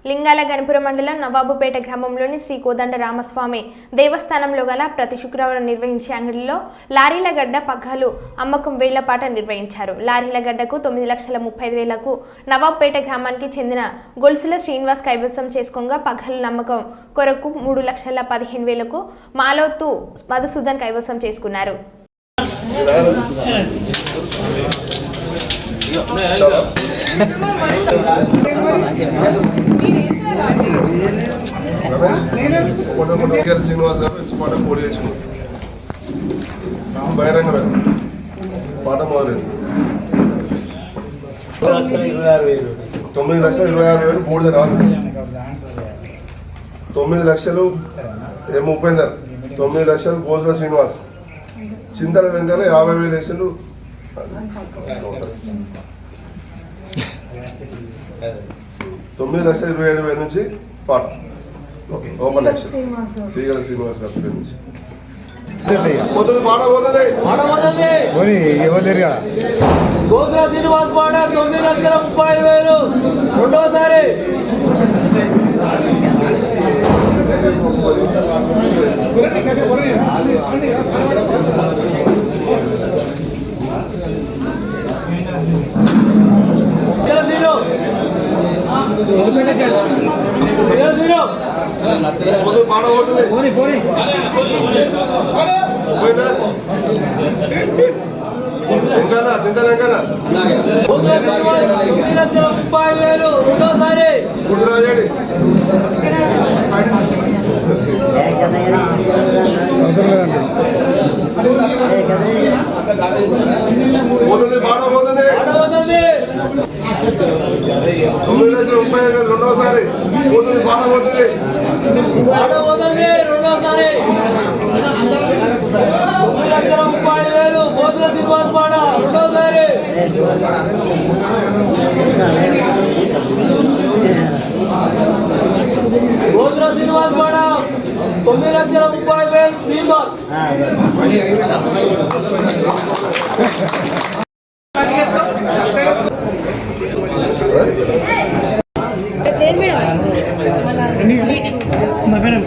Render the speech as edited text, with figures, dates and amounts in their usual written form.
లింగాల గణపురం మండలం నవాబుపేట గ్రామంలోని శ్రీ కోదండ రామస్వామి దేవస్థానంలో గల ప్రతి శుక్రవారం నిర్వహించే అంగడిలో లారీల గడ్డ పగ్గాలు అమ్మకం వేళ్లపాట నిర్వహించారు. లారీల గడ్డకు 9,30,000కు నవాబుపేట గ్రామానికి చెందిన గొలుసుల శ్రీనివాస్ కైవసం చేసుకోగా పగ్గాలు నమ్మకం కొరకు 3,15,000కు మాలోతు మధుసూదన్ కైవసం చేసుకున్నారు. శ్రీనివాస్ గారు పాట పోటీ చేసిన బహిరంగ పాట మొదలైంది. 9,26,000 బోర్డు రాదు. 9 లక్షలు ఉపేందర్, 9 లక్షలు గోజుల శ్రీనివాస్, చింతల వెనకాల 50,000 వేసారు. 9,27,000 నుంచి పాట ఓపెన్ శ్రీగల శ్రీనివాస్ గారి నుంచి పోతుంది పాట పోతుంది. గోజుల శ్రీనివాస్ పాట 9,30,000 రెండోసారి. పాట పోతుంది. ఇంకా చింతలు ఎంకనా గుడిరాజండి అవసరం లేదండి. పోతుంది పాట పోతుంది. 9,30,000 రెండోసారి పోతుంది పాట పోతుంది. రెండోసారి 9,30,000 గోజుల శ్రీనివాస్ పాట రెండోసారి. గోజుల శ్రీనివాస్ పాట 9,30,000 తీర్మాన్. మేడం